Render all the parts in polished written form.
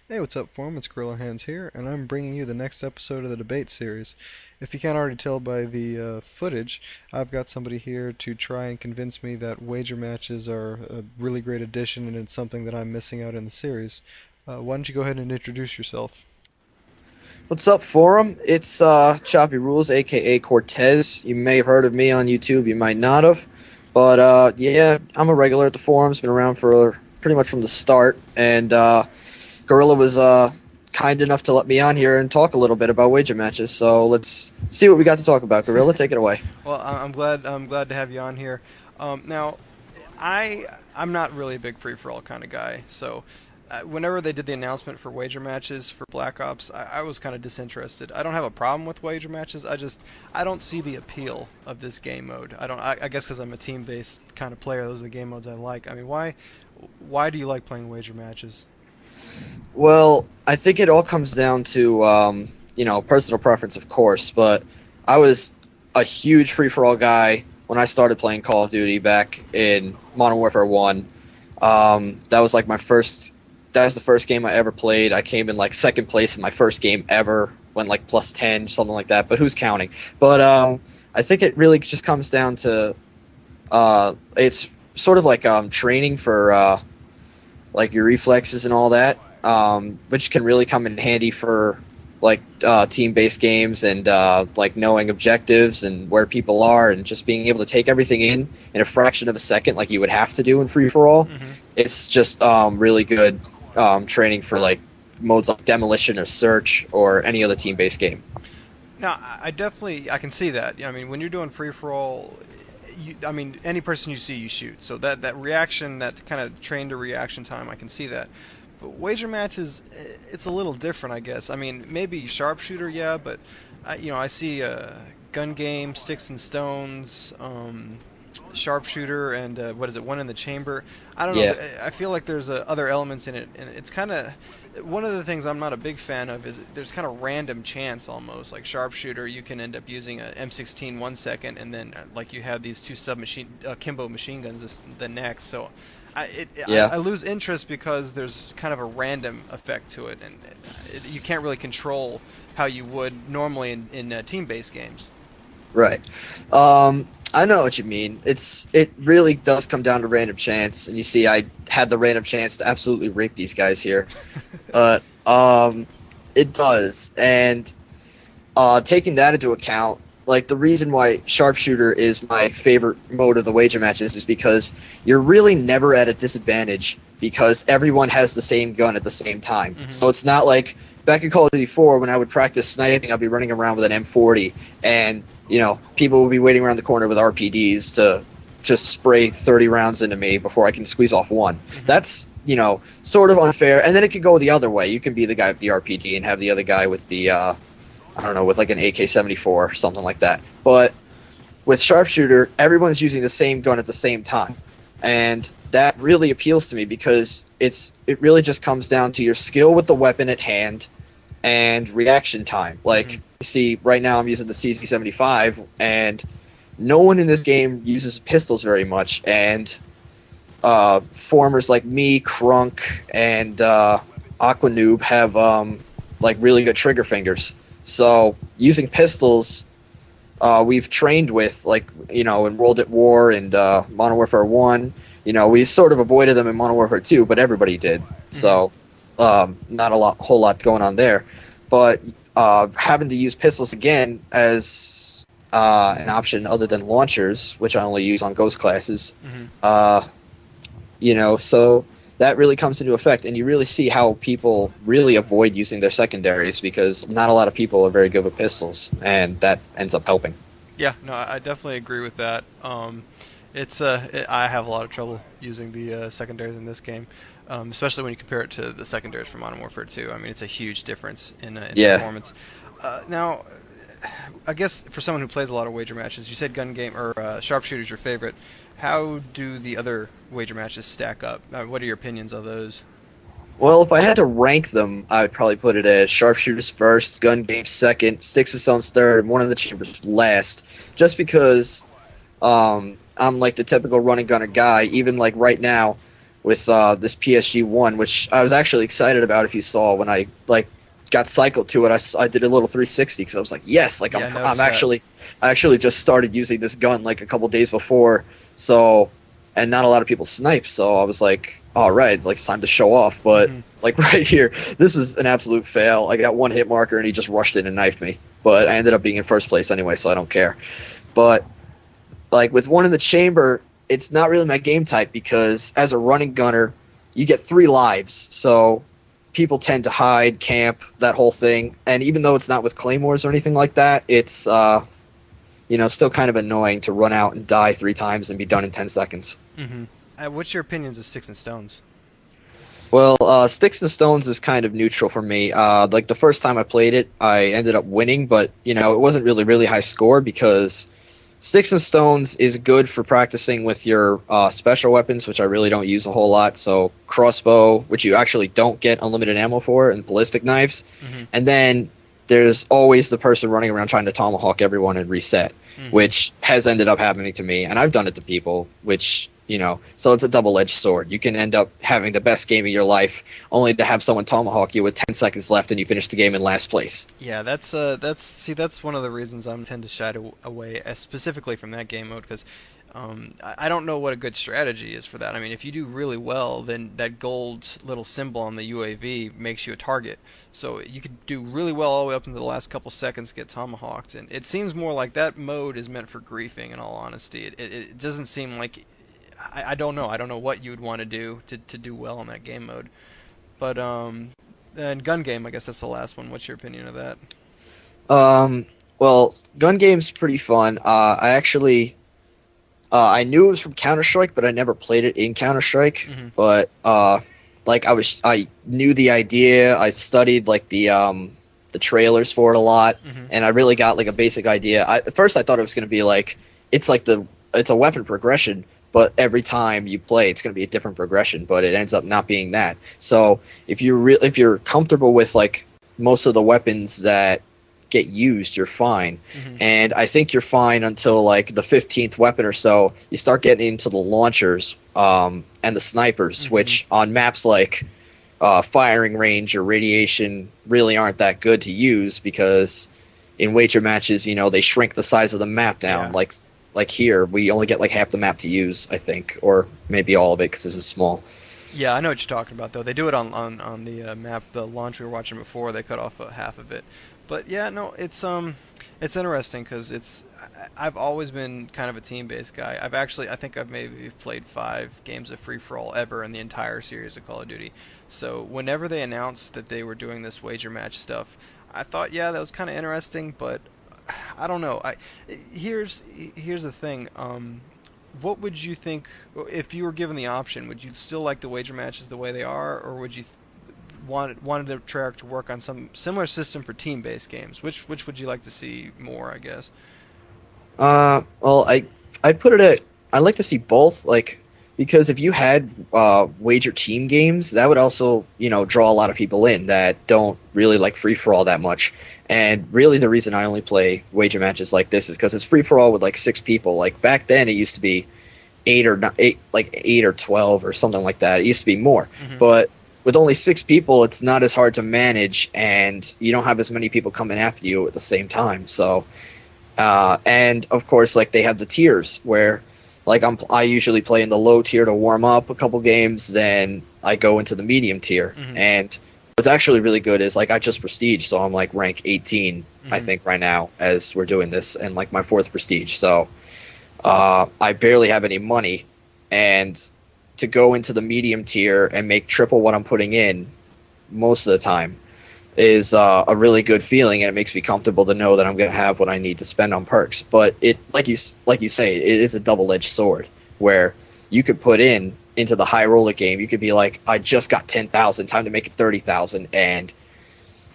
Hey, what's up, Forum? It's Gorilla Hands here, and I'm bringing you the next episode of the debate series. If you can't already tell by the footage, I've got somebody here to try and convince me that wager matches are a really great addition and it's something that I'm missing out in the series. Why don't you go ahead and introduce yourself? What's up, Forum? It's Choppy Rules, aka Cortez. You may have heard of me on YouTube, you might not have. But yeah, I'm a regular at the forums, been around for pretty much from the start. And Gorilla was kind enough to let me on here and talk a little bit about wager matches. So let's see what we got to talk about. Gorilla, take it away. Well, I'm glad to have you on here. Now, I'm not really a big free for all kind of guy, so whenever they did the announcement for wager matches for Black Ops, I was kind of disinterested. I don't have a problem with wager matches. I don't see the appeal of this game mode. I guess because I'm a team-based kind of player, those are the game modes I like. I mean, why do you like playing wager matches? Well, I think it all comes down to personal preference, of course. But I was a huge free for all guy when I started playing Call of Duty back in Modern Warfare One. That was like my first. That was the first game I ever played. I came in like second place in my first game ever. Went like plus 10, something like that. But who's counting? But I think it really just comes down to it's sort of like training for like your reflexes and all that, which can really come in handy for like team-based games and like knowing objectives and where people are and just being able to take everything in a fraction of a second, like you would have to do in free for all. Hmm. It's just really good training for like modes like demolition or search or any other team-based game. Now, I can see that. I mean, when you're doing free for all, I mean, any person you see, you shoot. So that reaction, that kind of train to reaction time, I can see that. But wager matches, it's a little different, I guess. I mean, maybe sharpshooter, yeah, but I see gun game, sticks and stones, sharpshooter, and what is it? One in the chamber. I don't know. Yeah, I feel like there's other elements in it, and it's kind of one of the things I'm not a big fan of is there's kind of random chance almost. Like sharpshooter, you can end up using a M16 1 second, and then like you have these two submachine Kimbo machine guns the next. So yeah. I lose interest because there's kind of a random effect to it, and you can't really control how you would normally in team-based games. Right. I know what you mean. It really does come down to random chance, and you see, I had the random chance to absolutely rape these guys here, but it does. And taking that into account, like the reason why sharpshooter is my favorite mode of the wager matches is because you're really never at a disadvantage because everyone has the same gun at the same time. Hmm. So it's not like back in Call of Duty 4 when I would practice sniping, I'd be running around with an M40 and people would be waiting around the corner with RPDs to just spray 30 rounds into me before I can squeeze off one. Hmm. That's, sort of unfair. And then it could go the other way. You can be the guy with the RPD and have the other guy with the I don't know, with like an AK-74 or something like that. But with sharpshooter, everyone's using the same gun at the same time. And that really appeals to me because it really just comes down to your skill with the weapon at hand and reaction time. Like, Hmm. you see, right now I'm using the CZ75, and no one in this game uses pistols very much. And formers like me, Crunk, and Aquanoob have like really good trigger fingers. So using pistols, we've trained with, like, in World at War and Modern Warfare 1. We sort of avoided them in Modern Warfare 2, but everybody did. Hmm. So not whole lot going on there. But having to use pistols again as an option other than launchers, which I only use on Ghost classes, Hmm. uh, so that really comes into effect, and you really see how people really avoid using their secondaries because not a lot of people are very good with pistols, and that ends up helping. Yeah, no, I definitely agree with that. I have a lot of trouble using the secondaries in this game, especially when you compare it to the secondaries from Modern Warfare 2. I mean, it's a huge difference in Yeah. performance. Now, I guess for someone who plays a lot of wager matches, you said gun game or sharpshooter's your favorite. How do the other wager matches stack up? What are your opinions of those? Well, if I had to rank them, I would probably put it as sharpshooters first, gun game second, six of stones third, and one of the chambers last. Just because I'm like the typical running gunner guy. Even like right now, with this PSG-1, which I was actually excited about. If you saw when I got cycled to it, I did a little 360 because I was like, yes, like Yeah, I actually just started using this gun like a couple days before, so, and not a lot of people snipe, so I was like, all right, like it's time to show off. But like right here, this is an absolute fail. I got one hit marker and he just rushed in and knifed me, but I ended up being in first place anyway, so I don't care. But like with one in the chamber, it's not really my game type because as a running gunner, you get 3 lives, so people tend to hide, camp, that whole thing. And even though it's not with claymores or anything like that, it's still kind of annoying to run out and die 3 times and be done in 10 seconds. What's your opinions of Sticks and Stones? Well, Sticks and Stones is kind of neutral for me. Like the first time I played it, I ended up winning, but it wasn't really high score because Sticks and Stones is good for practicing with your special weapons, which I really don't use a whole lot. So crossbow, which you actually don't get unlimited ammo for, and ballistic knives. And then there's always the person running around trying to tomahawk everyone and reset, which has ended up happening to me. And I've done it to people, which, so it's a double-edged sword. You can end up having the best game of your life only to have someone tomahawk you with 10 seconds left and you finish the game in last place. Yeah, that's one of the reasons I tend to shy away specifically from that game mode because I don't know what a good strategy is for that. I mean, if you do really well, then that gold little symbol on the UAV makes you a target. So you could do really well all the way up into the last couple seconds, get tomahawked, and it seems more like that mode is meant for griefing. In all honesty, it doesn't seem like I don't know. I don't know what you would want to do to do well in that game mode. But and gun game, I guess that's the last one. What's your opinion of that? Well, gun game's pretty fun. I knew it was from Counter-Strike, but I never played it in Counter-Strike. But I knew the idea. I studied like the trailers for it a lot, and I really got like a basic idea. At first, I thought it was going to be like it's a weapon progression, but every time you play, it's going to be a different progression. But it ends up not being that. So if you're comfortable with like most of the weapons that get used, you're fine. And I think you're fine until like the 15th weapon or so. You start getting into the launchers and the snipers, which on maps like firing range or radiation really aren't that good to use because in wager matches, they shrink the size of the map down. Yeah. Like here, we only get like half the map to use, I think, or maybe all of it because this is small. Yeah, I know what you're talking about, though. They do it on the map, the launch we were watching before. They cut off half of it. But yeah, no, it's interesting because I've always been kind of a team-based guy. I think I've maybe played 5 games of free-for-all ever in the entire series of Call of Duty. So whenever they announced that they were doing this wager match stuff, I thought, yeah, that was kind of interesting, but I don't know. Here's the thing. What would you think if you were given the option? Would you still like the wager matches the way they are, or would you wanted the Treyarch to work on some similar system for team-based games? Which would you like to see more, I guess? Well, I put it at I like to see both, like because if you had wager team games, that would also draw a lot of people in that don't really like free for all that much. And really, the reason I only play wager matches like this is because it's free for all with like 6 people. Like back then, it used to be 8 or 12 or something like that. It used to be more, but with only 6 people, it's not as hard to manage, and you don't have as many people coming after you at the same time. So, and of course, like they have the tiers where, like I usually play in the low tier to warm up a couple games, then I go into the medium tier. And what's actually really good is like I just prestige, so I'm like rank 18, I think right now as we're doing this, and like my 4th prestige. So I barely have any money, and to go into the medium tier and make triple what I'm putting in most of the time is a really good feeling, and it makes me comfortable to know that I'm going to have what I need to spend on perks. But it, like you say, it is a double-edged sword where you could put into the high roller game. You could be like, I just got 10,000, time to make it 30,000, and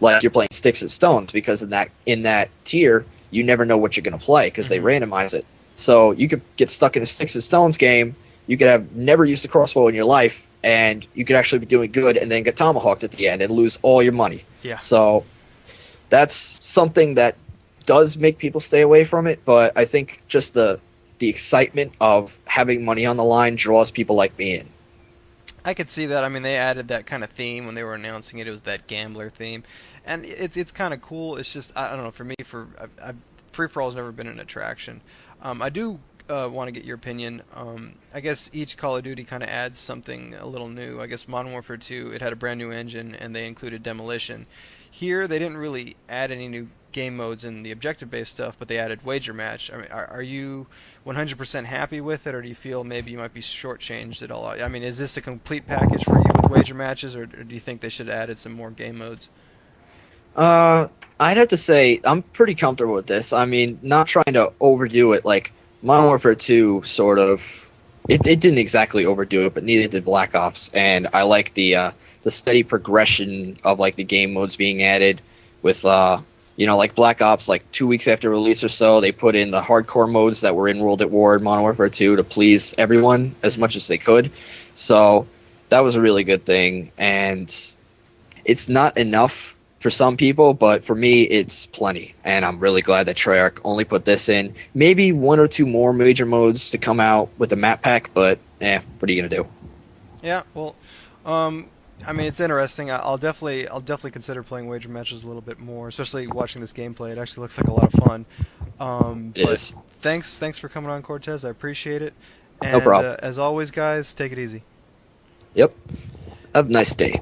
like you're playing Sticks and Stones because in that tier you never know what you're going to play because they randomize it. So you could get stuck in a Sticks and Stones game. You could have never used a crossbow in your life, and you could actually be doing good and then get tomahawked at the end and lose all your money. Yeah. So that's something that does make people stay away from it, but I think just the excitement of having money on the line draws people like me in. I could see that. I mean, they added that kind of theme when they were announcing it. It was that gambler theme, and it's kind of cool. It's just I don't know. For me, free for all's never been an attraction. I do want to get your opinion. I guess each Call of Duty kind of adds something a little new. I guess Modern Warfare 2 it had a brand new engine and they included demolition. Here they didn't really add any new game modes in the objective-based stuff, but they added wager match. I mean, are you 100% happy with it, or do you feel maybe you might be shortchanged at all? I mean, is this a complete package for you with wager matches, or do you think they should have added some more game modes? Uh, I'd have to say I'm pretty comfortable with this. I mean, not trying to overdo it. Like Modern Warfare 2, sort of. It didn't exactly overdo it, but neither did Black Ops. And I like the steady progression of like the game modes being added. With like Black Ops, like 2 weeks after release or so, they put in the hardcore modes that were in World at War and Modern Warfare 2 to please everyone as much as they could. So that was a really good thing, and it's not enough for some people, but for me, it's plenty. And I'm really glad that Treyarch only put this in. Maybe one or two more major modes to come out with the map pack, but what are you gonna do? Yeah, well, um, I mean, it's interesting. I'll definitely consider playing wager matches a little bit more, especially watching this gameplay. It actually looks like a lot of fun. It But is. thanks for coming on, Cortez. I appreciate it. No And problem. as always, guys, take it easy. Yep. Have a nice day.